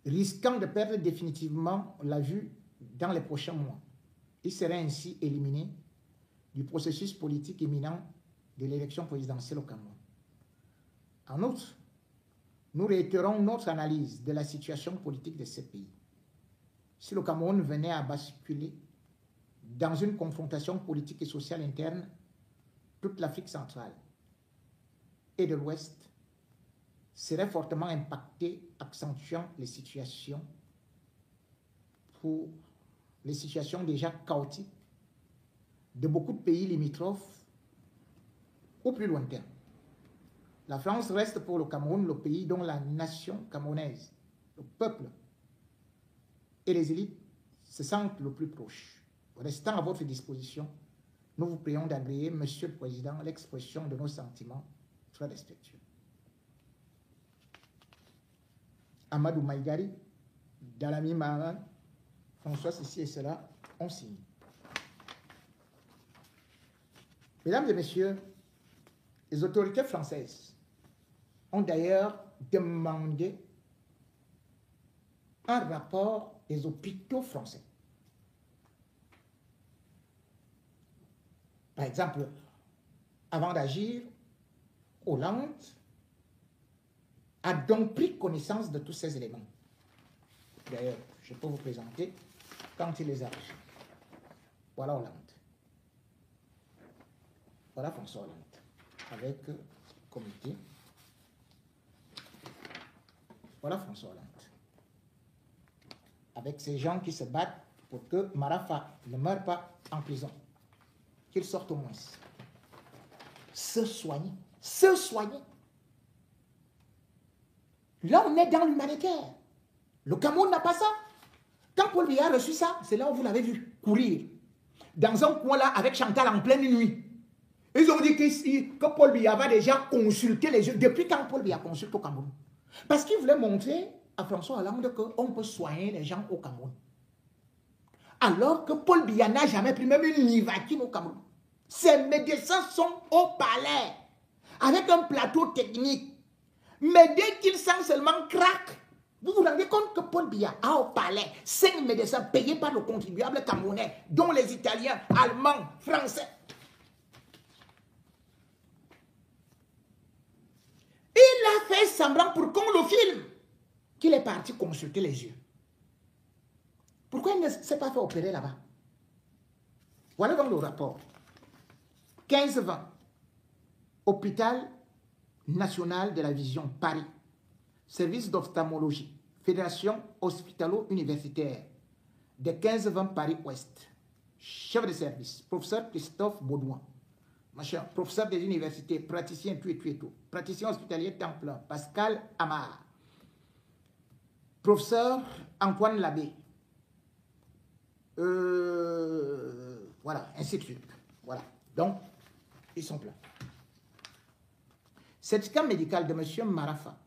risquant de perdre définitivement la vue dans les prochains mois. Il serait ainsi éliminé du processus politique imminent de l'élection présidentielle au Cameroun. En outre, nous réitérons notre analyse de la situation politique de ce pays. Si le Cameroun venait à basculer dans une confrontation politique et sociale interne, toute l'Afrique centrale et de l'Ouest serait fortement impactée, accentuant les situations déjà chaotiques de beaucoup de pays limitrophes ou plus lointains. La France reste pour le Cameroun le pays dont la nation camerounaise, le peuple et les élites se sentent le plus proches. Restant à votre disposition, nous vous prions d'agréer, Monsieur le Président, l'expression de nos sentiments très respectueux. Amadou Maïgari, Dalami Mahaman, François ceci et cela ont signé. Mesdames et messieurs, les autorités françaises ont d'ailleurs demandé un rapport des hôpitaux français. Par exemple, avant d'agir, Hollande a donc pris connaissance de tous ces éléments. D'ailleurs, je peux vous présenter quand il les a reçus. Voilà Hollande. Voilà François Hollande, avec comité. Voilà François Hollande, avec ces gens qui se battent pour que Marafa ne meure pas en prison, qu'il sorte au moins. Se soigner, se soigner. Là, on est dans l'humanitaire. Le Cameroun n'a pas ça. Quand Paul Biya a reçu ça, c'est là où vous l'avez vu courir. Dans un coin là, avec Chantal en pleine nuit. Ils ont dit que Paul Biya va déjà consulter les yeux. Depuis quand Paul Biya consulte au Cameroun? Parce qu'il voulait montrer à François Hollande qu'on peut soigner les gens au Cameroun. Alors que Paul Biya n'a jamais pris même une nivatine au Cameroun. Ses médecins sont au palais, avec un plateau technique. Mais dès qu'il sent seulement crack, vous vous rendez compte que Paul Biya a au palais 5 médecins payés par le contribuable camerounais, dont les Italiens, Allemands, Français. Il a fait semblant pour qu'on le filme qu'il est parti consulter les yeux. Pourquoi il ne s'est pas fait opérer là-bas? Voilà donc le rapport. 15-20, Hôpital National de la Vision, Paris. Service d'ophtalmologie, Fédération hospitalo-universitaire de 15-20 Paris-Ouest. Chef de service, professeur Christophe Baudouin. Machin, professeur des universités, praticien tout. Praticien hospitalier temps plein, Pascal Amar. Professeur Antoine Labbé. Voilà, ainsi de suite. Voilà. Donc, ils sont pleins. Certificat médical de M. Marafa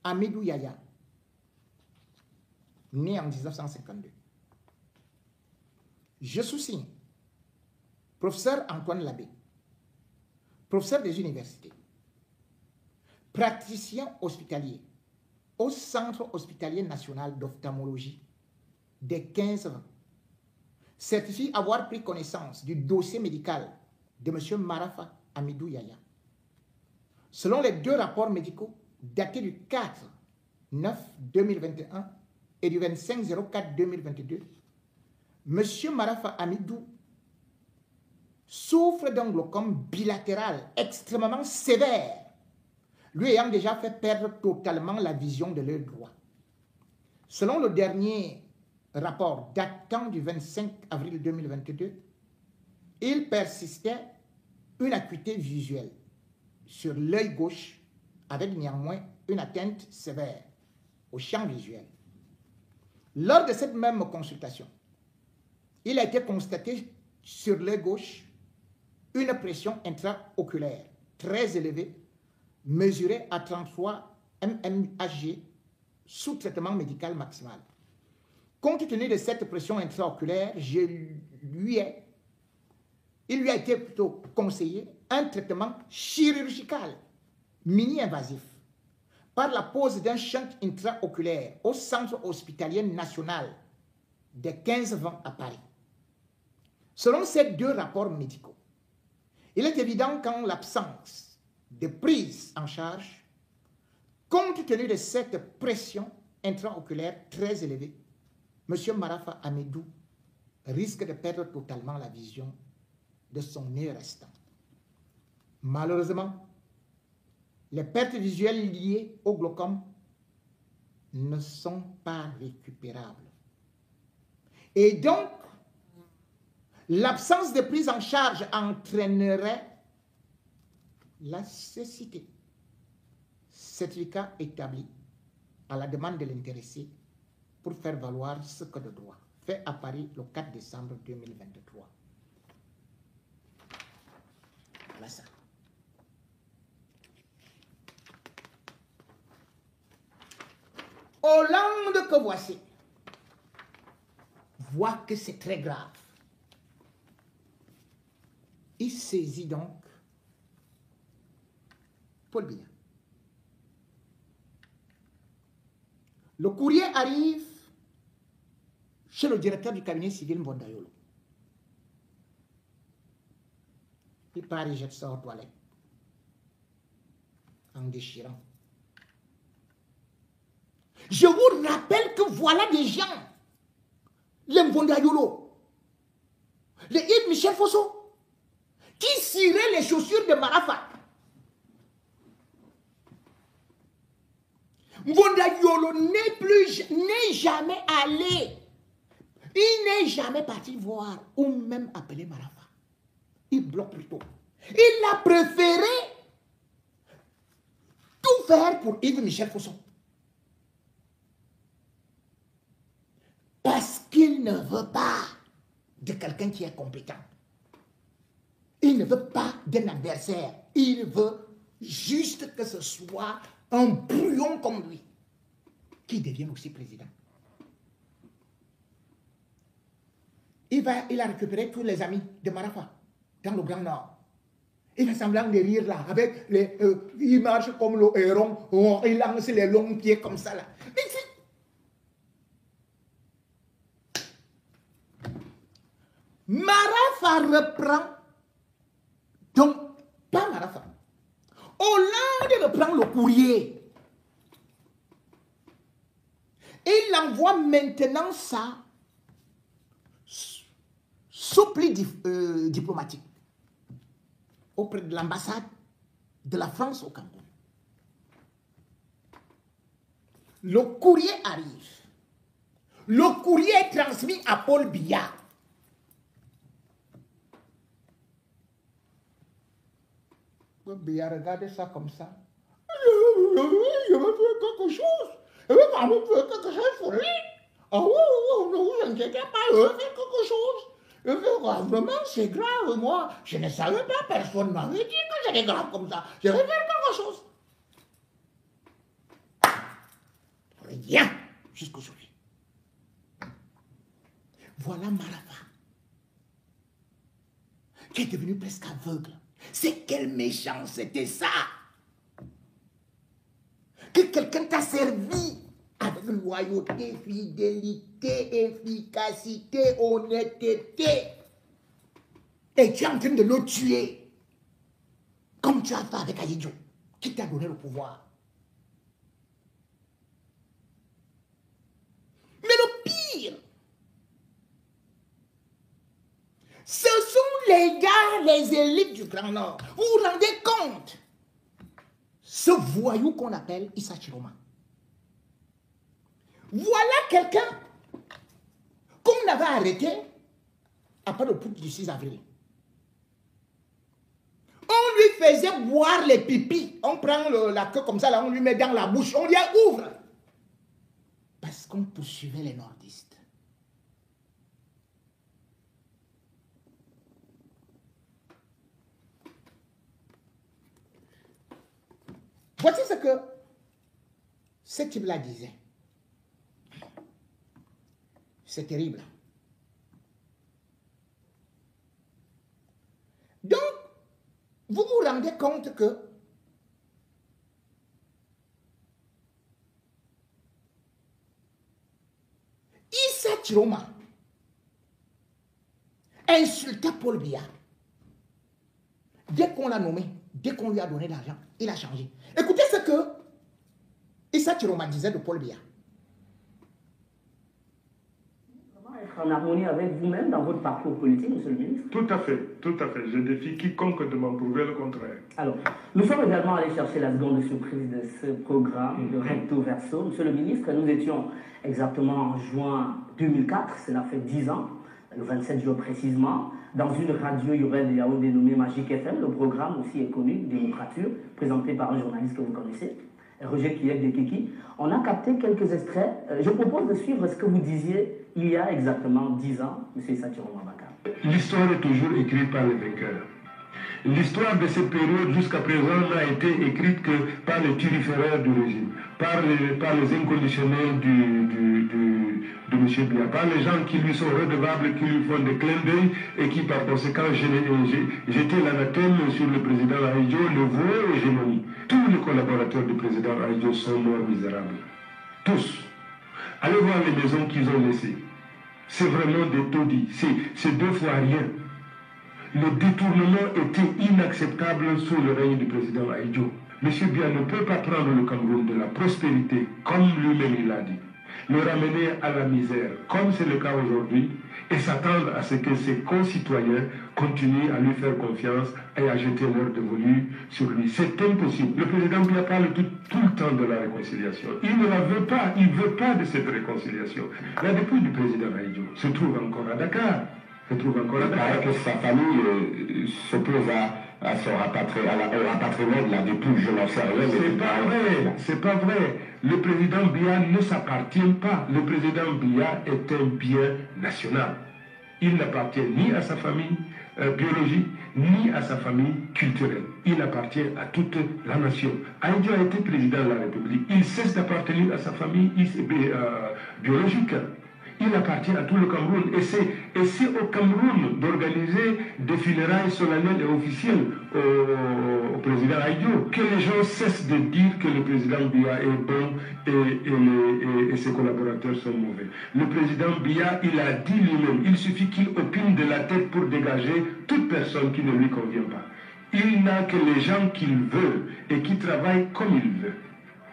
Amidou Yaya, né en 1952. Je sous-signe. Professeur Antoine Labbé, professeur des universités, praticien hospitalier au Centre hospitalier national d'ophtalmologie des 15 ans, certifie avoir pris connaissance du dossier médical de M. Marafa Amidou Yaya. Selon les 2 rapports médicaux datés du 4/9/2021 et du 25/04/2022, M. Marafa Amidou souffre d'un glaucome bilatéral extrêmement sévère, lui ayant déjà fait perdre totalement la vision de l'œil droit. Selon le dernier rapport datant du 25 avril 2022, il persistait une acuité visuelle sur l'œil gauche avec néanmoins une atteinte sévère au champ visuel. Lors de cette même consultation, il a été constaté sur l'œil gauche une pression intraoculaire très élevée, mesurée à 33 mmHg sous traitement médical maximal. Compte tenu de cette pression intraoculaire, il lui a été plutôt conseillé un traitement chirurgical mini-invasif par la pose d'un shunt intraoculaire au centre hospitalier national des 15-20 à Paris. Selon ces deux rapports médicaux, il est évident qu'en l'absence de prise en charge, compte tenu de cette pression intraoculaire très élevée, M. Marafa Amidou risque de perdre totalement la vision de son nez restant. Malheureusement, les pertes visuelles liées au glaucome ne sont pas récupérables. Et donc, l'absence de prise en charge entraînerait la cécité. Certificat établi à la demande de l'intéressé pour faire valoir ce que de droit. Fait à Paris le 4 décembre 2023. Voilà ça. Hollande que voici voit que c'est très grave. Il saisit donc Paul Biya. Le courrier arrive chez le directeur du cabinet civil Mbondayolo. Il part et jette ça aux toilettes en déchirant. Je vous rappelle que voilà des gens, les Mbondayolo, les Yves Michel Fosso, qui ciraient les chaussures de Marafa. Mbondayolo n'est jamais allé. Il n'est jamais parti voir ou même appeler Marafa. Il bloque plutôt. Il a préféré tout faire pour Yves Michel Fosso. Parce qu'il ne veut pas de quelqu'un qui est compétent. Il ne veut pas d'un adversaire. Il veut juste que ce soit un brouillon comme lui qui devienne aussi président. Il a récupéré tous les amis de Marafa dans le Grand Nord. Il fait semblant de rire là, avec les, il marche comme le héron, il lance les longs pieds comme ça là. Marafa reprend, donc pas Marafa. Hollande reprend le courrier. Il envoie maintenant ça soupli diplomatique auprès de l'ambassade de la France au Cameroun. Le courrier arrive. Le courrier est transmis à Paul Biya. Paul Biya regardez ça comme ça. Je veux faire quelque chose. Je veux faire quelque chose pour lui. Ah oui, ne vous inquiétez pas, je veux faire quelque chose. Je veux vraiment, c'est grave, moi. Je ne savais pas, personne ne m'avait dit que c'était grave comme ça. Je veux faire quelque chose. Rien jusqu'aujourd'hui. Voilà Marafa, qui est devenu presque aveugle. C'est quelle méchance c'était ça. Que quelqu'un t'a servi avec loyauté, fidélité, efficacité, honnêteté. Et tu es en train de le tuer. Comme tu as fait avec Ayidjo, qui t'a donné le pouvoir. Mais le pire, ce sont les gars, les élites du Grand Nord. Vous vous rendez compte? Ce voyou qu'on appelle Issa Chiroma. Voilà quelqu'un qu'on avait arrêté après le putsch du 6 avril. On lui faisait boire les pipis. On prend la queue comme ça, là, on lui met dans la bouche. On lui ouvre. Parce qu'on poursuivait les nordistes. Voici ce que ce type-là disait. C'est terrible. Donc, vous vous rendez compte que Issa Chiroma insultait Paul Biya. Dès qu'on l'a nommé, dès qu'on lui a donné l'argent, il a changé. Écoutez ce que Issa Chiroma disait de Paul Biya. En harmonie avec vous-même dans votre parcours politique, monsieur le ministre? Tout à fait, tout à fait. Je défie quiconque de m'en prouver le contraire. Alors, nous sommes également allés chercher la seconde surprise de ce programme de Recto Verso. Monsieur le ministre, nous étions exactement en juin 2004, cela fait 10 ans, le 27 juin précisément, dans une radio urbaine de Yaoundé dénommée Magic FM. Le programme aussi est connu, Démocrature, présenté par un journaliste que vous connaissez, Roger Kiyek de Kiki. On a capté quelques extraits. Je propose de suivre ce que vous disiez il y a exactement 10 ans, M. Issa Chiroma Bakar. L'histoire est toujours écrite par les vainqueurs. L'histoire de cette période jusqu'à présent n'a été écrite que par les turiféraires du régime, par les inconditionnels de M. Biya, par les gens qui lui sont redevables, qui lui font des clins d'œil et qui par conséquent jetaient l'anathème sur le président Ahidjo, le veau hégémonie. Tous les collaborateurs du président Ahidjo sont morts misérables. Tous. Allez voir les maisons qu'ils ont laissées. C'est vraiment des taudis. C'est 2 fois rien. Le détournement était inacceptable sous le règne du président Ahidjo. M. Biya ne peut pas prendre le Cameroun de la prospérité, comme lui-même il l'a dit, le ramener à la misère, comme c'est le cas aujourd'hui, et s'attendre à ce que ses concitoyens continuent à lui faire confiance et à jeter leur dévolu sur lui. C'est impossible. Le président Biya parle tout le temps de la réconciliation. Il ne la veut pas. Il ne veut pas de cette réconciliation. La dépouille du président Ahidjo se trouve encore à Dakar. Il paraît que sa famille s'oppose à son rapatriement de la dépouille, je n'en sais rien. C'est pas vrai, c'est pas vrai. Le président Biya ne s'appartient pas. Le président Biya est un bien national. Il n'appartient ni à sa famille biologique, ni à sa famille culturelle. Il appartient à toute la nation. Ahidjo a été président de la République. Il cesse d'appartenir à sa famille biologique. Il appartient à tout le Cameroun. Et c'est au Cameroun d'organiser des funérailles solennelles et officielles au président Ahidjo. Que les gens cessent de dire que le président Biya est bon et ses collaborateurs sont mauvais. Le président Biya, il a dit lui-même, il suffit qu'il opine de la tête pour dégager toute personne qui ne lui convient pas. Il n'a que les gens qu'il veut et qui travaillent comme il veut.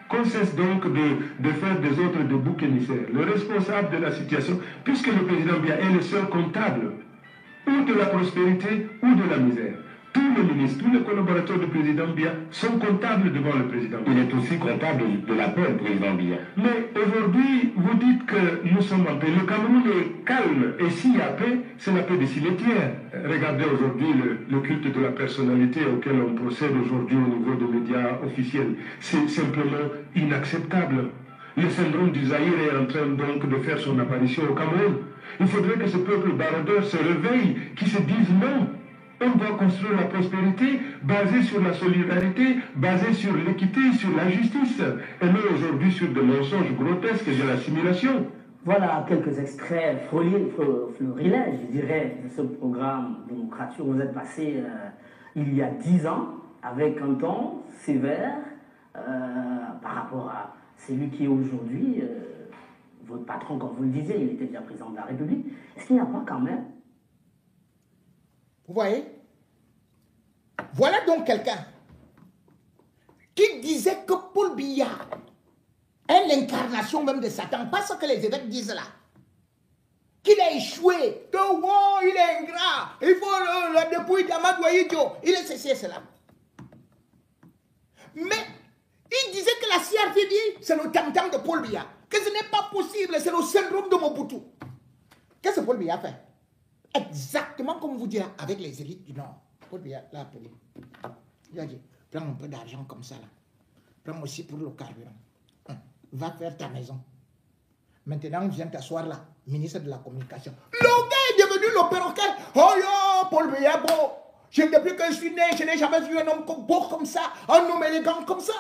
Qu'on cesse donc de faire des autres de boucs émissaires. Le responsable de la situation, puisque le président Biya est le seul comptable, ou de la prospérité ou de la misère. Tous les ministres, tous les collaborateurs du président Biya sont comptables devant le président Biya. Il est aussi comptable de la paix, le président Biya. Mais aujourd'hui, vous dites que nous sommes en paix. Le Cameroun est calme. Et s'il y a paix, c'est la paix des cimetières. Regardez aujourd'hui le culte de la personnalité auquel on procède aujourd'hui au niveau des médias officiels. C'est simplement inacceptable. Le syndrome du Zaïre est en train donc de faire son apparition au Cameroun. Il faudrait que ce peuple baroudeur se réveille, qui se dise non. On doit construire la prospérité basée sur la solidarité, basée sur l'équité, sur la justice, et non aujourd'hui sur des mensonges grotesques et de l'assimilation. Voilà quelques extraits florilèges, je dirais, de ce programme Démocrature. Vous êtes passé il y a 10 ans avec un ton sévère par rapport à celui qui est aujourd'hui votre patron, comme vous le disiez, il était déjà président de la République. Est-ce qu'il n'y a pas quand même... Vous voyez? Voilà donc quelqu'un qui disait que Paul Biya est l'incarnation même de Satan. Pas ce que les évêques disent là. Qu'il a échoué. Que oh, il est ingrat. Il faut la dépouille d'Amadou Ahidjo. Il est ceci et cela. Mais il disait que la CRTD, c'est le tam-tam de Paul Biya. Que ce n'est pas possible. C'est le syndrome de Mobutu. Qu'est-ce que Paul Biya fait? Exactement comme vous direz avec les élites du Nord. Paul Biya l'a appelé. Il a dit, prends un peu d'argent comme ça là. Prends aussi pour le carburant. Va faire ta maison. Maintenant, viens t'asseoir là, ministre de la Communication. Le gars est devenu le perroquet. Oh yo, Paul Biya, bon. Depuis que je suis né, je n'ai jamais vu un homme beau comme ça, un homme élégant comme ça.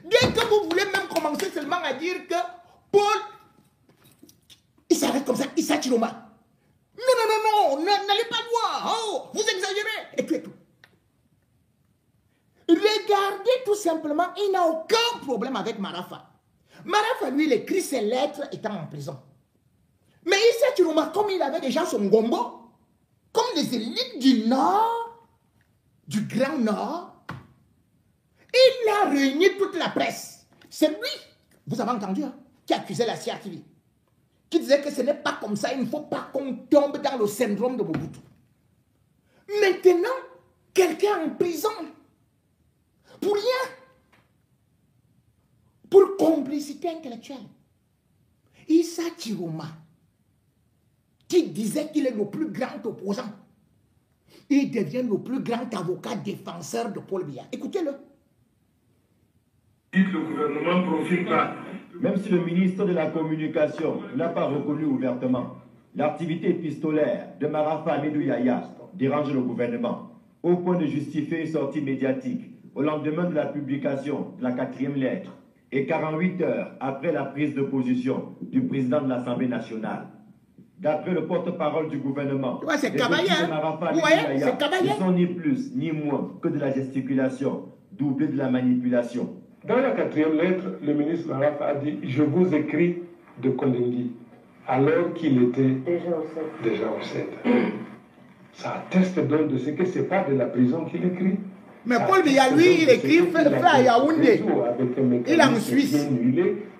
Dès que vous voulez même commencer seulement à dire que Paul, il s'arrête comme ça, Issa Chiroma. Non, n'allez pas loin. Oh, vous exagérez. Et tout. Regardez tout simplement, il n'a aucun problème avec Marafa. Marafa, lui, il écrit ses lettres étant en prison. Mais Issa Chiroma, comme il avait déjà son gombo, comme les élites du Nord, du Grand Nord, il a réuni toute la presse. C'est lui, vous avez entendu, hein, qui accusait la CRTV, qui disait que ce n'est pas comme ça, il ne faut pas qu'on tombe dans le syndrome de Mobutu. Maintenant, quelqu'un en prison, pour rien, pour complicité intellectuelle. Issa Chiroma, qui disait qu'il est le plus grand opposant, il devient le plus grand avocat défenseur de Paul Biya. Écoutez-le. Le gouvernement profite pas. Même si le ministre de la Communication n'a pas reconnu ouvertement, l'activité épistolaire de Marafa Hamidou Yahya dérange le gouvernement, au point de justifier une sortie médiatique au lendemain de la publication de la 4e lettre et 48 heures après la prise de position du président de l'Assemblée nationale. D'après le porte-parole du gouvernement, ouais, c'est les propos de Marafa Hamidou Yahya ne sont ni plus ni moins que de la gesticulation, doublée de la manipulation. Dans la 4e lettre, le ministre Marafa a dit « Je vous écris de Kondengui », alors qu'il était déjà au CED. Ça atteste donc de ce que ce n'est pas de la prison qu'il écrit. Mais Paul Biya, lui, il écrit fait à Yaoundé. Il est en Suisse.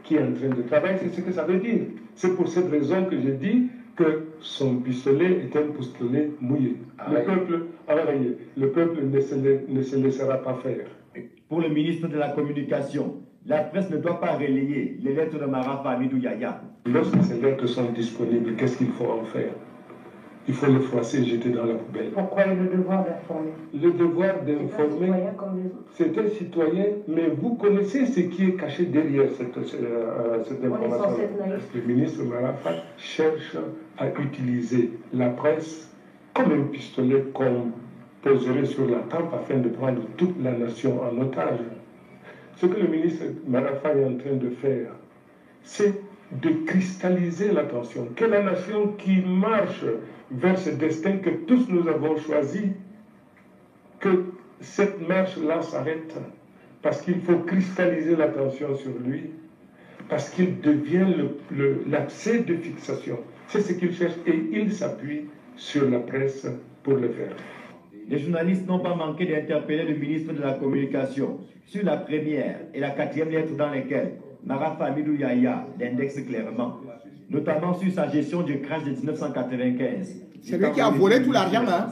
Qui est en train de travailler, c'est ce que ça veut dire. C'est pour cette raison que je dis que son pistolet est un pistolet mouillé. Le peuple ne se laissera pas faire. Pour le ministre de la Communication, la presse ne doit pas relayer les lettres de Marafa Hamidou Yahya. Lorsque ces lettres sont disponibles, qu'est-ce qu'il faut en faire? Il faut les froisser et jeter dans la poubelle. Pourquoi le devoir d'informer? Le devoir d'informer, c'est un citoyen, mais vous connaissez ce qui est caché derrière cette information. Le ministre Marafa cherche à utiliser la presse comme un pistolet qu'on poserait sur la tempe afin de prendre toute la nation en otage. Ce que le ministre Marafa est en train de faire, c'est de cristalliser l'attention, que la nation qui marche vers ce destin que tous nous avons choisi, que cette marche-là s'arrête, parce qu'il faut cristalliser l'attention sur lui, parce qu'il devient l'abcès de fixation. C'est ce qu'il cherche et il s'appuie sur la presse pour le faire. Les journalistes n'ont pas manqué d'interpeller le ministre de la Communication sur la première et la 4e lettre dans lesquelles Marafa Hamidou Yahya l'indexe clairement, notamment sur sa gestion du crash de 1995. C'est lui qui a volé tout l'argent, hein?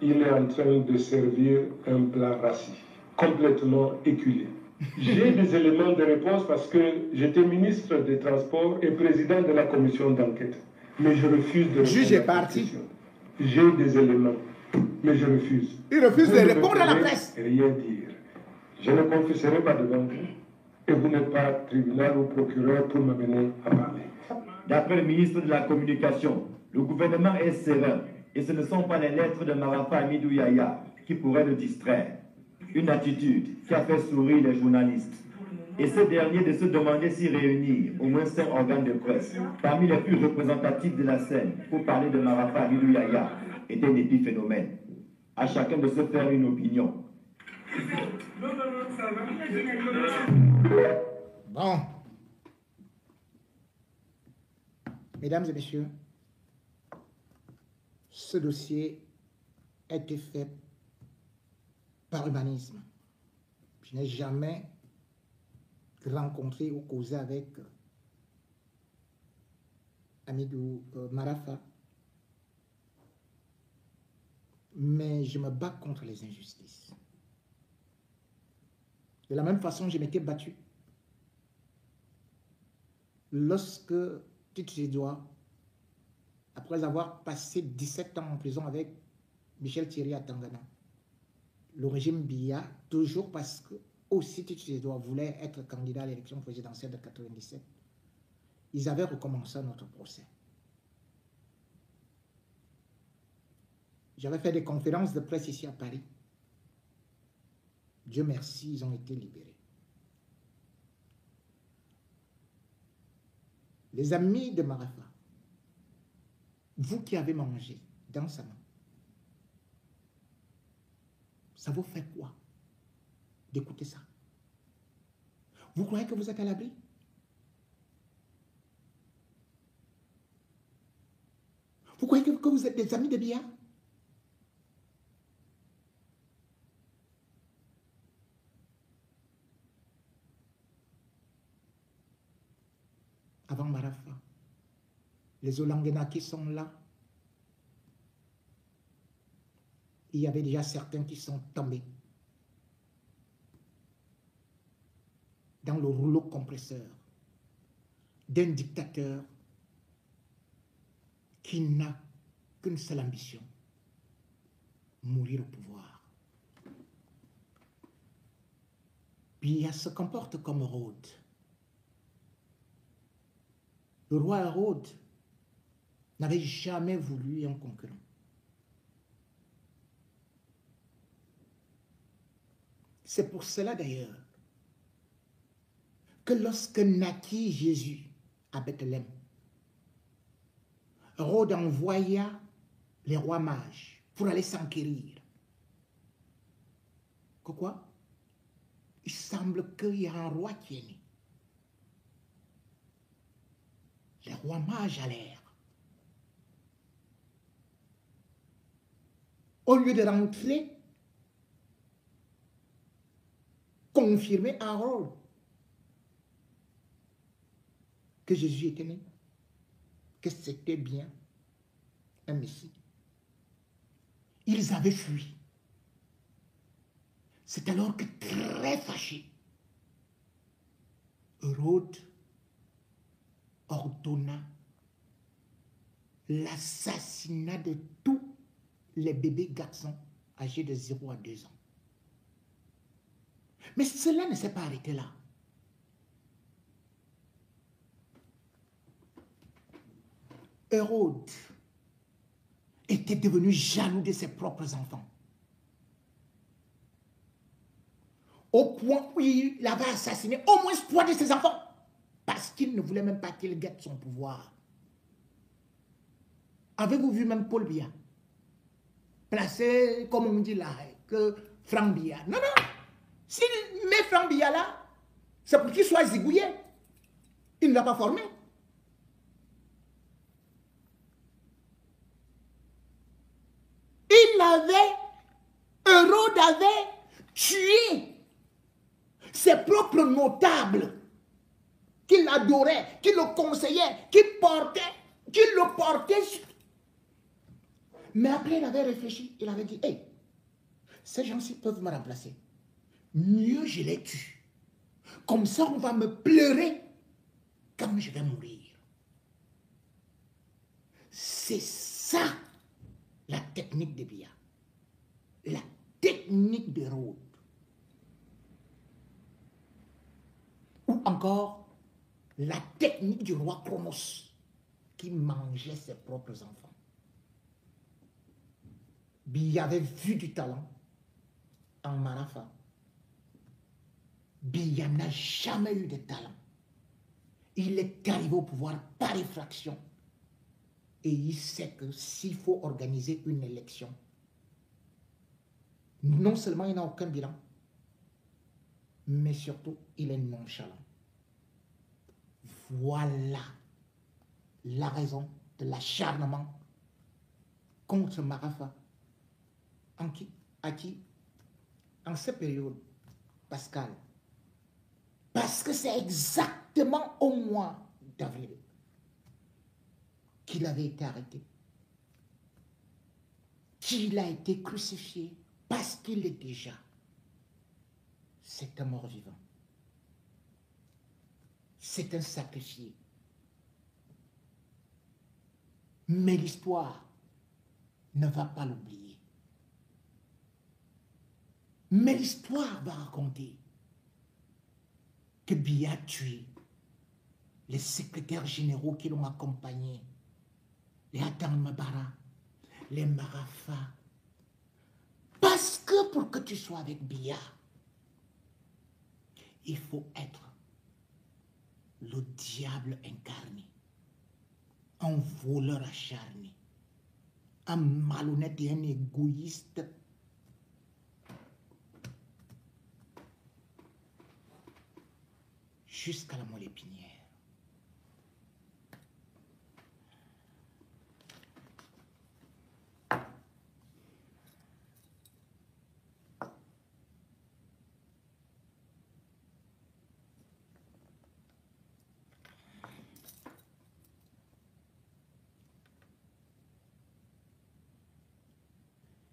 Il est en train de servir un plat rassis, complètement éculé. J'ai des éléments de réponse parce que j'étais ministre des Transports et président de la commission d'enquête. Mais je refuse de répondre. Juge est parti. J'ai des éléments, mais je refuse. Il refuse de répondre à la presse. Rien dire. Je ne confesserai pas devant vous. Et vous n'êtes pas tribunal ou procureur pour m'amener à parler. D'après le ministre de la Communication, le gouvernement est serein et ce ne sont pas les lettres de Marafa Hamidou Yahya qui pourraient le distraire. Une attitude qui a fait sourire les journalistes. Et ces derniers de se demander si réunir au moins 5 organes de presse, parmi les plus représentatifs de la scène, pour parler de Marafa Hamidou Yahya, était un épiphénomène. À chacun de se faire une opinion. Bon. Mesdames et messieurs, ce dossier a été fait par humanisme. Je n'ai jamais rencontré ou causé avec Hamidou Marafa, mais je me bats contre les injustices. De la même façon, je m'étais battu lorsque Tite Edouard, après avoir passé 17 ans en prison avec Michel Thierry à Tangana, le régime Biya, toujours parce que aussi Tite Edouard voulait être candidat à l'élection présidentielle de 1997, ils avaient recommencé notre procès. J'avais fait des conférences de presse ici à Paris. Dieu merci, ils ont été libérés. Les amis de Marafa, vous qui avez mangé dans sa main, ça vous fait quoi d'écouter ça? Vous croyez que vous êtes à l'abri? dire que vous êtes des amis de Biya? Avant Marafa, les Olangena qui sont là, il y avait déjà certains qui sont tombés dans le rouleau compresseur d'un dictateur qui n'a qu'une seule ambition, mourir au pouvoir. Biya se comporte comme Hérode. Le roi Hérode n'avait jamais voulu un concurrent. C'est pour cela d'ailleurs que lorsque naquit Jésus à Bethléem, Hérode envoya les rois mages pour aller s'enquérir. Que quoi? Il semble qu'il y a un roi qui est né. Les rois mages allèrent. Au lieu de rentrer, confirmer à Hérode que Jésus était né, que c'était bien un Messie. Ils avaient fui. C'est alors que, très fâché, Hérode ordonna l'assassinat de tous les bébés garçons âgés de 0 à 2 ans. Mais cela ne s'est pas arrêté là. Hérode était devenu jaloux de ses propres enfants. Au point où il avait assassiné au moins 3 de ses enfants. Parce qu'il ne voulait même pas qu'il guette son pouvoir. Avez-vous vu même Paul Biya? Placé, comme on dit là, que Franck Biya. Non, non. S'il met Franck Biya là, c'est pour qu'il soit zigouillé. Il ne l'a pas formé. Hérode avait tué ses propres notables qu'il adorait, qui le conseillaient, qui le portaient. Mais après, il avait réfléchi, il avait dit, hey, ces gens-ci peuvent me remplacer. Mieux je les tue. Comme ça, on va me pleurer quand je vais mourir. C'est ça la technique de Biya. La technique de Hérode. Ou encore la technique du roi Chronos qui mangeait ses propres enfants. Biya avait vu du talent en Marafa. Biya n'a jamais eu de talent. Il est arrivé au pouvoir par effraction. Et il sait que s'il faut organiser une élection, non seulement il n'a aucun bilan, mais surtout il est nonchalant. Voilà la raison de l'acharnement contre Marafa. En cette période, Pascal, parce que c'est exactement au mois d'avril qu'il avait été arrêté, qu'il a été crucifié, parce qu'il est déjà, c'est un mort-vivant. C'est un sacrifié. Mais l'histoire ne va pas l'oublier. Mais l'histoire va raconter que Biya a tué les secrétaires généraux qui l'ont accompagné, les Adam Mabara, les Marafa. Parce que pour que tu sois avec Biya, il faut être le diable incarné, un voleur acharné, un malhonnête et un égoïste. Jusqu'à la moelle épinière.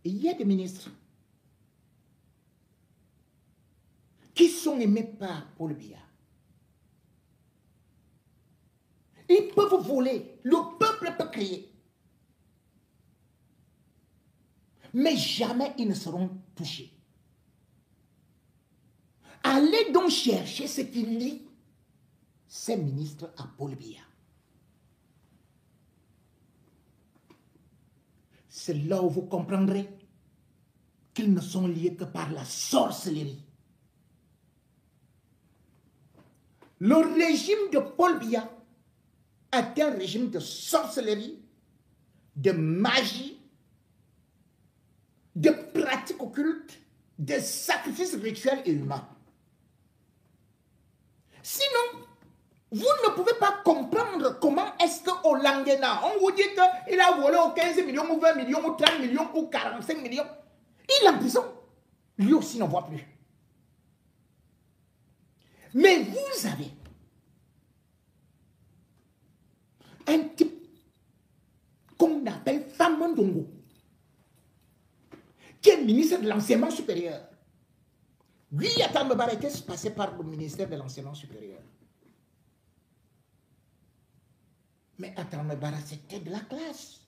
il y a des ministres qui sont aimés par Paul Biya. Ils peuvent voler, le peuple peut crier. Mais jamais ils ne seront touchés. Allez donc chercher ce qu'il lit, ces ministres à Paul Biya. C'est là où vous comprendrez qu'ils ne sont liés que par la sorcellerie. Le régime de Paul Biya est un régime de sorcellerie, de magie, de pratiques occultes, de sacrifices rituels et humains. Sinon, vous ne pouvez pas comprendre comment est-ce qu'au Langena, on vous dit qu'il a volé aux 15 millions, ou 20 millions, ou 30 millions, ou 45 millions. Il est en prison. Lui aussi n'en voit plus. Mais vous avez un type qu'on appelle Famon Ndongo, qui est ministre de l'enseignement supérieur. Lui, Atal Mbara était passé par le ministère de l'enseignement supérieur. Mais Atal Mbara, c'était de la classe.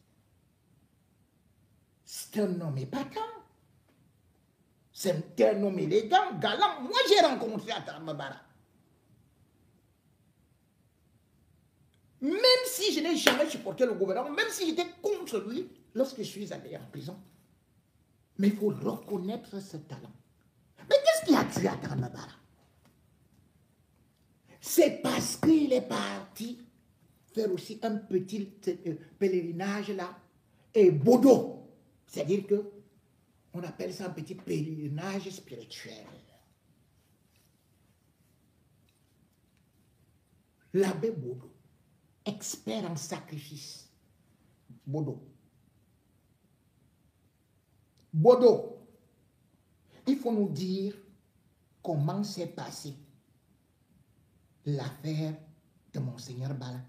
C'est un homme épatant. C'est un homme élégant, galant. Moi, j'ai rencontré Atal Mbara. Même si je n'ai jamais supporté le gouvernement, même si j'étais contre lui lorsque je suis allé en prison. Mais il faut reconnaître ce talent. Mais qu'est-ce qui a tué Atal Mbara? C'est parce qu'il est parti faire aussi un petit pèlerinage là, et Bodo. C'est-à-dire que on appelle ça un petit pèlerinage spirituel. L'abbé Bodo, expert en sacrifice. Bodo. Bodo, il faut nous dire comment s'est passée l'affaire de Monseigneur Bala.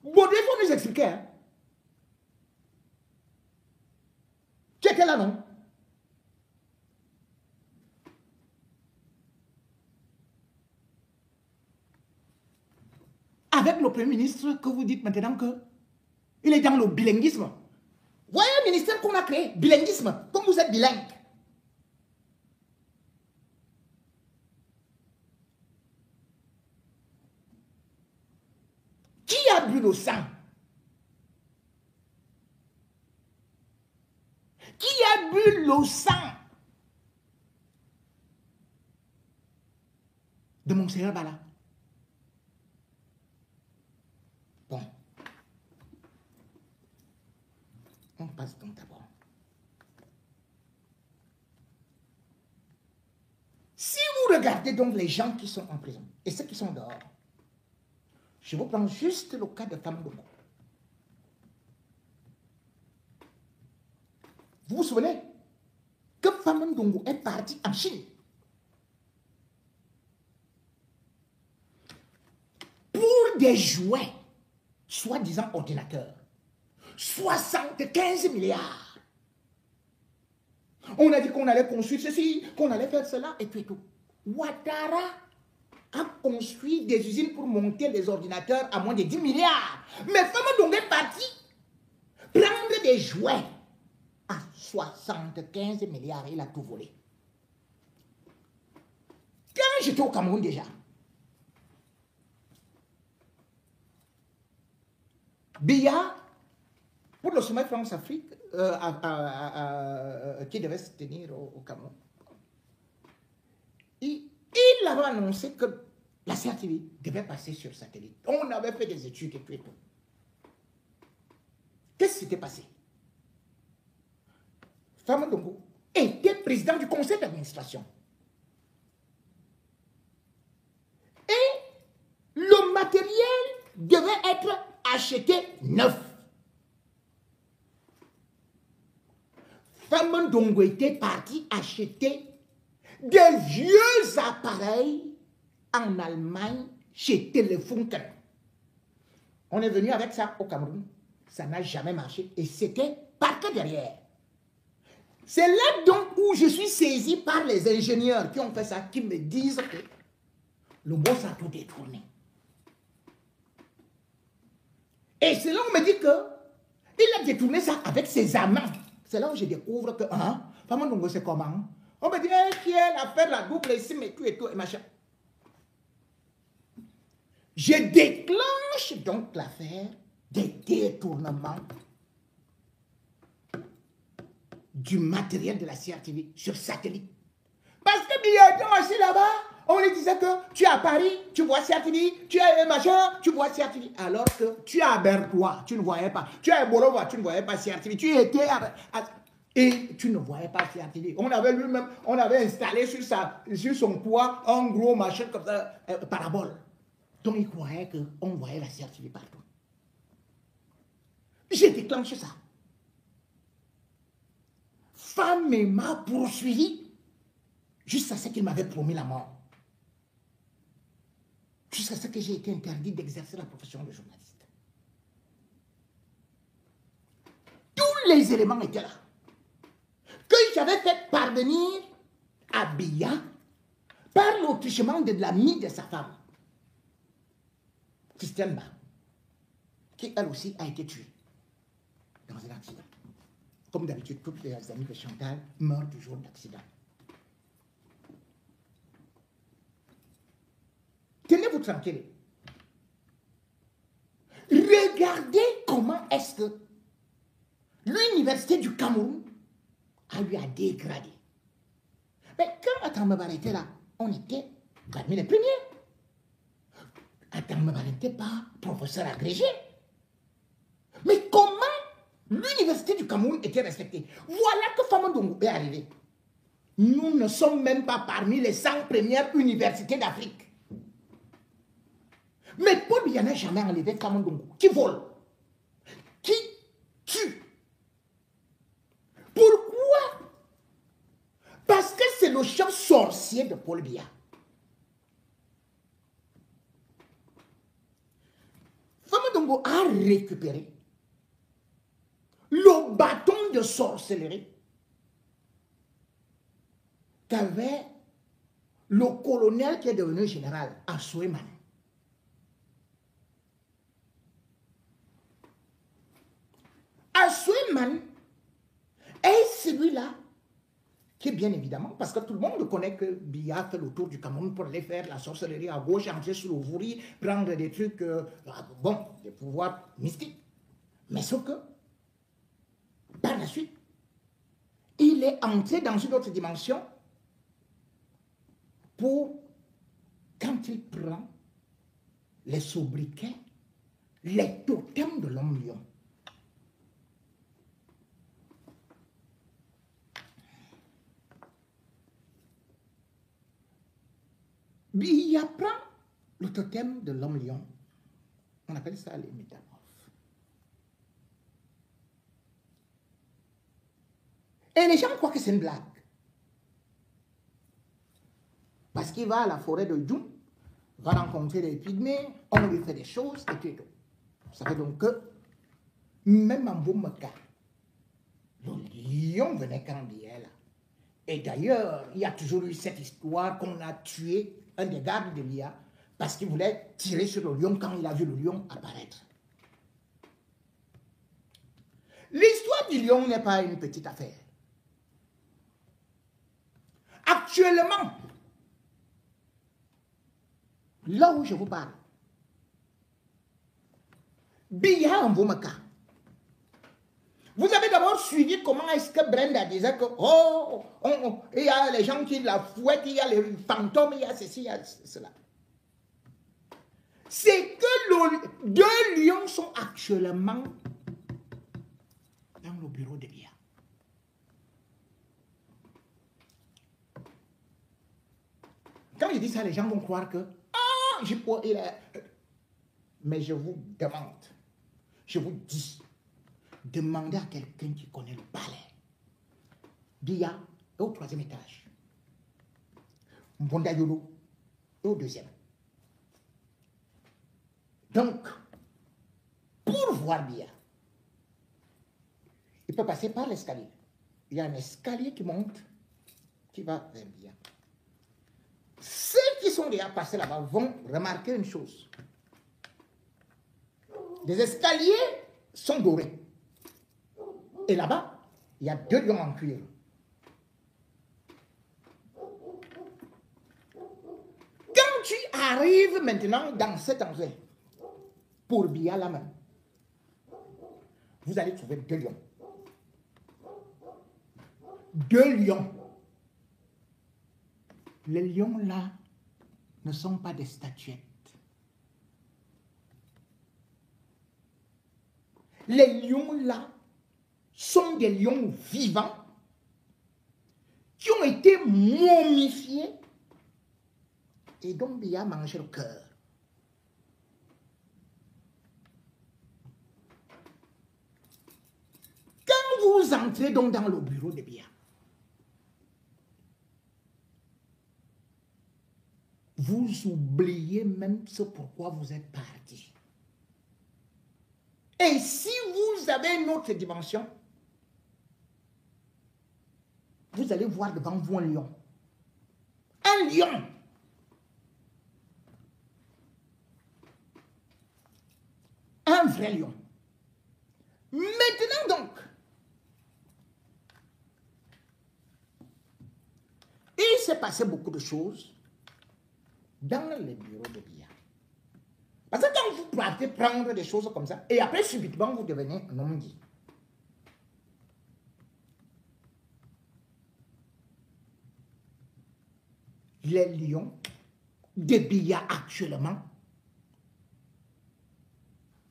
Bodo, il faut nous expliquer. Hein? Tu étais là, non? Avec le Premier ministre que vous dites maintenant qu'il est dans le bilinguisme. Voyez un ministère qu'on a créé, bilinguisme, comme vous êtes bilingue. Qui a bu le sang? Qui a bu le sang de Monseigneur Bala? Bon. On passe donc d'abord. Si vous regardez donc les gens qui sont en prison et ceux qui sont dehors, je vous prends juste le cas de Famon Ndongo. Vous vous souvenez que Famon Ndongo est parti en Chine pour des jouets, soi-disant ordinateurs. 75 milliards. On a dit qu'on allait construire ceci, qu'on allait faire cela, et tout. Ouattara a construit des usines pour monter les ordinateurs à moins de 10 milliards. Mais Famon Ndongo est parti prendre des jouets à 75 milliards. Il a tout volé. Quand j'étais au Cameroun déjà, Biya, pour le sommet France-Afrique, qui devait se tenir au Cameroun, il avait annoncé que la CRTV devait passer sur satellite. On avait fait des études et tout et tout. Qu'est-ce qui s'était passé? Famon Ndongo était président du conseil d'administration. Et le matériel devait être acheté neuf. Famon Ndongo était parti acheter des vieux appareils en Allemagne chez Telefunken. On est venu avec ça au Cameroun. Ça n'a jamais marché. Et c'était par que derrière. C'est là donc où je suis saisi par les ingénieurs qui ont fait ça, qui me disent que le boss a tout détourné. Et c'est là où on me dit qu'il a détourné ça avec ses amants. C'est là où je découvre que, Famandongo, c'est comment? On me dit, qui est l'affaire, la double ici, mais tout et tout, et machin. Je déclenche donc l'affaire des détournements du matériel de la CRTV sur satellite. Parce que bien aussi là-bas, on lui disait que tu es à Paris, tu vois CRTV, tu es machin, tu vois CRTV. Alors que tu es à Bertois, tu ne voyais pas. Tu es à Borova, tu ne voyais pas CRTV. Tu étais et tu ne voyais pas CRTV. On avait lui-même, on avait installé sur son toit un gros machin comme ça, parabole. Donc il croyait qu'on voyait la CRTV partout. J'ai déclenché ça. Femme m'a poursuivi jusqu'à ce qu'il m'avait promis la mort. Jusqu'à ce que j'ai été interdit d'exercer la profession de journaliste. Tous les éléments étaient là. Que j'avais fait parvenir à Biya par l'autruchement de l'amie de sa femme, Christiane Ba, qui elle aussi a été tuée dans un accident. Comme d'habitude, toutes les amies de Chantal meurent toujours d'accident. Tenez-vous tranquille. Regardez comment est-ce que l'université du Cameroun lui a dégradé. Mais quand Atambabara était là, on était parmi les premiers. Atambabara n'était pas professeur agrégé. Mais comment l'université du Cameroun était respectée? Voilà que Famandongo est arrivé. Nous ne sommes même pas parmi les 100 premières universités d'Afrique. Mais Paul Biya n'a jamais enlevé Famandongo, qui vole, qui tue. Pourquoi? Parce que c'est le chef sorcier de Paul Biya. Famandongo a récupéré le bâton de sorcellerie qu'avait le colonel qui est devenu général, Assoueman. Assoueman est celui-là qui est bien évidemment, parce que tout le monde connaît que Biya fait le tour du Cameroun pour aller faire la sorcellerie à gauche, entrer sur le Vouri, prendre des trucs, des pouvoirs mystiques. Mais sauf que, par la suite, il est entré dans une autre dimension pour, quand il prend les sobriquets, les totems de l'homme-lion. Biya prend le totem de l'homme-lion. On appelle ça les métamorphes. Et les gens croient que c'est une blague. Parce qu'il va à la forêt de Djoum, va rencontrer des pygmées, on lui fait des choses, et tout et tout. Ça fait donc que, même en Boumaka, le lion venait quand Biya est là. Et d'ailleurs, il y a toujours eu cette histoire qu'on a tué un des gardes de Biya parce qu'il voulait tirer sur le lion quand il a vu le lion apparaître. L'histoire du lion n'est pas une petite affaire. Actuellement, là où je vous parle, Biya en Boumaka. Vous avez d'abord suivi comment est-ce que Brenda disait que, il y a les gens qui la fouettent, il y a les fantômes, il y a ceci, il y a cela. C'est que deux lions sont actuellement dans le bureau de Biya. Quand je dis ça, les gens vont croire que, mais je vous demande, je vous dis, demandez à quelqu'un qui connaît le palais. Biya est au 3e étage. Mbondayolo est au 2e. Donc, pour voir Biya, il peut passer par l'escalier. Il y a un escalier qui monte, qui va vers Biya. Ceux qui sont déjà passés là-bas vont remarquer une chose. Les escaliers sont dorés. Et là-bas, il y a 2 lions en cuir. Quand tu arrives maintenant dans cet endroit, pour Biya la main, vous allez trouver 2 lions. 2 lions. Les lions là ne sont pas des statuettes. Les lions là sont des lions vivants qui ont été momifiés et dont Biya mange le cœur. Quand vous entrez donc dans le bureau de Biya, vous oubliez même ce pourquoi vous êtes parti. Et si vous avez une autre dimension, vous allez voir devant vous un lion. Un lion. Un vrai lion. Maintenant donc, il s'est passé beaucoup de choses dans les bureaux de Biya. Parce que quand vous partez prendre des choses comme ça, et après subitement vous devenez un homme dit. Les lions de Biya actuellement,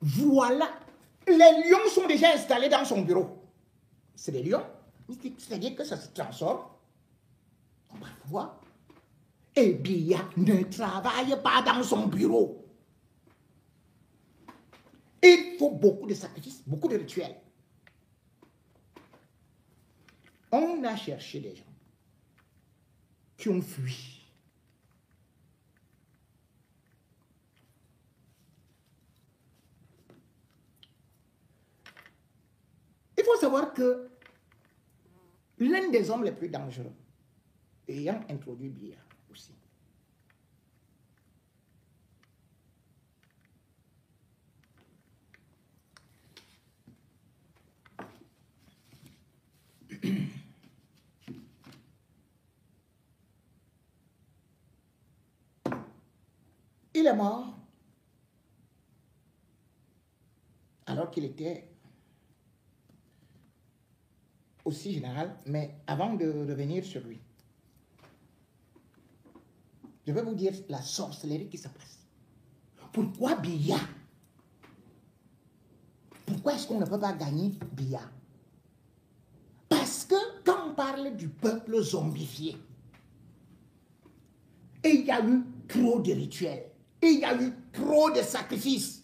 voilà, les lions sont déjà installés dans son bureau. C'est des lions, c'est-à-dire que ça se transforme. On va voir. Et Biya ne travaille pas dans son bureau. Il faut beaucoup de sacrifices, beaucoup de rituels. On a cherché des gens qui ont fui. Il faut savoir que l'un des hommes les plus dangereux, ayant introduit Biya aussi, il est mort alors qu'il était aussi général, mais avant de revenir sur lui, je vais vous dire la sorcellerie qui se passe. Pourquoi Biya? Pourquoi est-ce qu'on ne peut pas gagner Biya? Parce que quand on parle du peuple zombifié, et il y a eu trop de rituels, et il y a eu trop de sacrifices,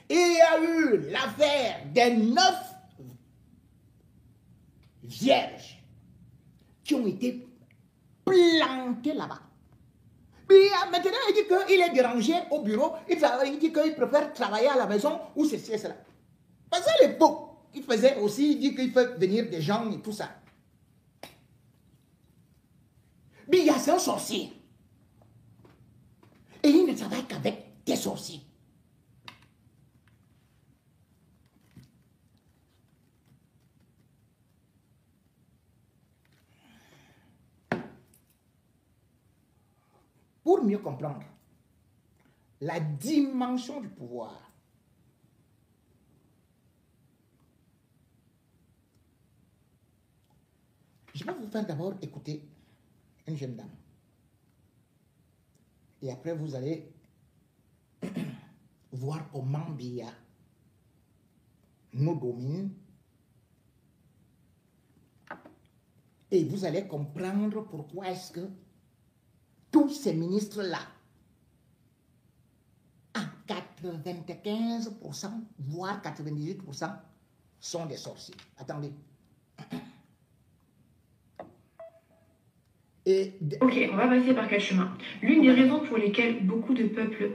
et il y a eu l'affaire des 9 vierges qui ont été plantées là-bas. Maintenant, il dit qu'il est dérangé au bureau, il dit qu'il préfère travailler à la maison ou ceci et cela. Parce qu'à l'époque, il faisait aussi, il dit qu'il fait venir des gens et tout ça. Biya, c'est un sorcier. Et il ne travaille qu'avec des sorciers. Pour mieux comprendre la dimension du pouvoir, je vais vous faire d'abord écouter une jeune dame. Et après, vous allez voir comment Biya nous domine. Et vous allez comprendre pourquoi est-ce que tous ces ministres-là, à 95%, voire 98%, sont des sorciers. Attendez. Ok, on va passer par quel chemin? L'une des raisons pour lesquelles beaucoup de peuples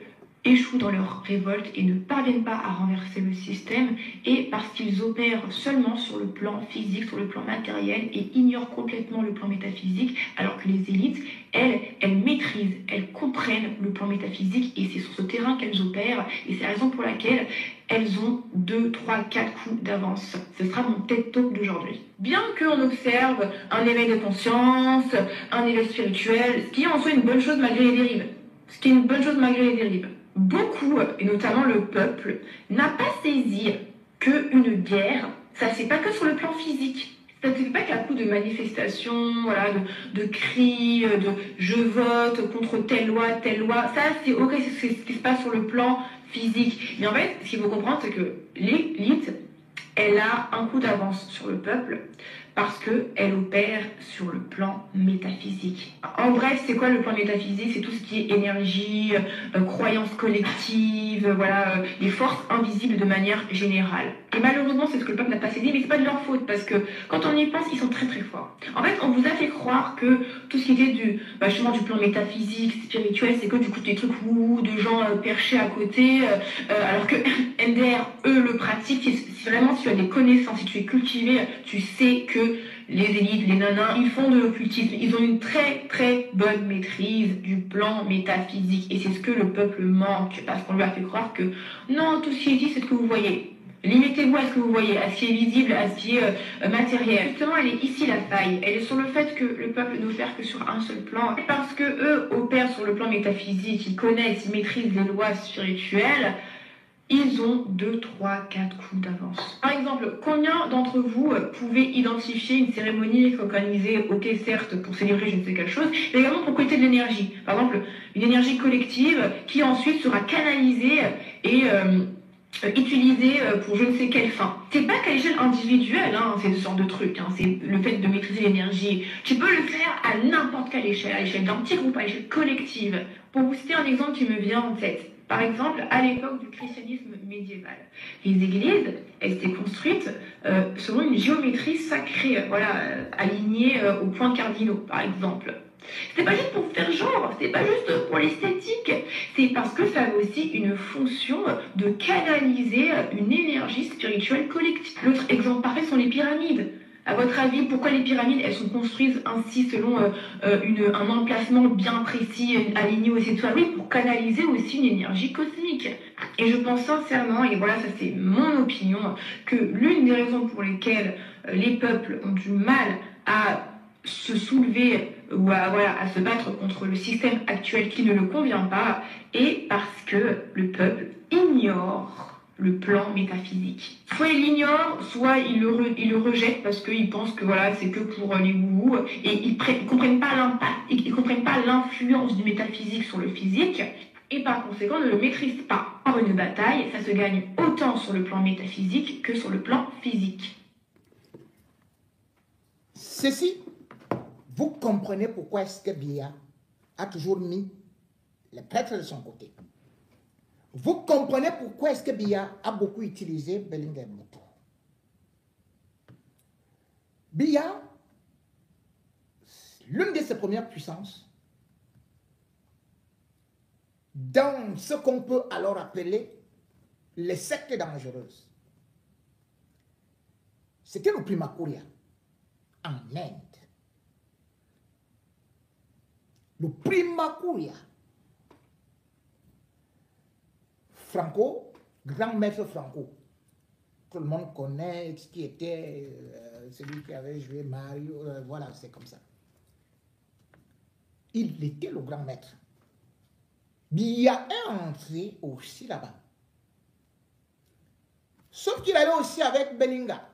échouent dans leur révolte et ne parviennent pas à renverser le système et parce qu'ils opèrent seulement sur le plan physique, sur le plan matériel et ignorent complètement le plan métaphysique, alors que les élites, elles maîtrisent, elles comprennent le plan métaphysique et c'est sur ce terrain qu'elles opèrent et c'est la raison pour laquelle elles ont 2, 3, 4 coups d'avance. Ce sera mon TED Talk d'aujourd'hui. Bien qu'on observe un éveil de conscience, un éveil spirituel, ce qui est en soi une bonne chose malgré les dérives. Ce qui est une bonne chose malgré les dérives. Beaucoup, et notamment le peuple, n'a pas saisi qu'une guerre, ça ne se fait pas que sur le plan physique. Ça ne se fait pas qu'à coup de manifestations, voilà, de cris, de je vote contre telle loi. Ça, c'est ok, c'est ce qui se passe sur le plan physique. Mais en fait, ce qu'il faut comprendre, c'est que l'élite, elle a un coup d'avance sur le peuple parce qu'elle opère sur le plan métaphysique. En bref, c'est quoi le plan métaphysique? C'est tout ce qui est énergie, croyance collective, voilà, les forces invisibles de manière générale. Et malheureusement, c'est ce que le peuple n'a pas saisi, mais c'est pas de leur faute parce que quand on y pense, ils sont très très forts. En fait, on vous a fait croire que tout ce qui était justement du plan métaphysique, spirituel, c'est que du coup des trucs de gens perchés à côté, alors que MDR, eux, le pratiquent. Si vraiment tu as des connaissances, si tu es cultivé, tu sais que les élites, les nanas, ils font de l'occultisme. Ils ont une très très bonne maîtrise du plan métaphysique. Et c'est ce que le peuple manque, parce qu'on lui a fait croire que non, tout ce qui est dit, c'est ce que vous voyez. Limitez-vous à ce que vous voyez, à ce qui est visible, à ce qui est matériel. Justement, elle est ici la faille. Elle est sur le fait que le peuple n'opère que sur un seul plan. Parce que eux opèrent sur le plan métaphysique, ils connaissent, ils maîtrisent les lois spirituelles. Ils ont 2, 3, 4 coups d'avance. Par exemple, combien d'entre vous pouvez identifier une cérémonie organisée, ok certes, pour célébrer je ne sais quelle chose, mais également pour collecter de l'énergie. Par exemple, une énergie collective qui ensuite sera canalisée et utilisée pour je ne sais quelle fin. C'est pas qu'à l'échelle individuelle, hein, c'est ce genre de truc, hein, c'est le fait de maîtriser l'énergie. Tu peux le faire à n'importe quelle échelle, à l'échelle d'un petit groupe, à l'échelle collective. Pour vous citer un exemple qui me vient en tête. Par exemple, à l'époque du christianisme médiéval, les églises, elles étaient construites selon une géométrie sacrée, alignée aux points cardinaux, par exemple. C'était pas juste pour faire genre, c'était pas juste pour l'esthétique, c'est parce que ça avait aussi une fonction de canaliser une énergie spirituelle collective. L'autre exemple parfait sont les pyramides. À votre avis, pourquoi les pyramides, elles sont construites ainsi selon un emplacement bien précis, aligné aux étoiles? Oui, pour canaliser aussi une énergie cosmique. Et je pense sincèrement, et voilà, ça c'est mon opinion, que l'une des raisons pour lesquelles les peuples ont du mal à se soulever ou à se battre contre le système actuel qui ne le convient pas est parce que le peuple ignore le plan métaphysique. Soit il l'ignore, soit il le rejette parce qu'il pense que voilà, c'est que pour les goûts et ils comprennent pas l'impact, ils comprennent pas l'influence du métaphysique sur le physique et par conséquent ne le maîtrisent pas. Par une bataille, ça se gagne autant sur le plan métaphysique que sur le plan physique. Ceci, vous comprenez pourquoi est-ce que Biya a toujours mis les prêtres de son côté. Vous comprenez pourquoi est-ce que Biya a beaucoup utilisé Bellingham Moto. Biya, l'une de ses premières puissances, dans ce qu'on peut alors appeler les sectes dangereuses, c'était le Primakuria en Inde. Le Primakuria. Franco, grand maître Franco. Tout le monde connaît ce qui était celui qui avait joué Mario. Voilà, c'est comme ça. Il était le grand maître. Biya est entré aussi là-bas. Sauf qu'il allait aussi avec Belinga.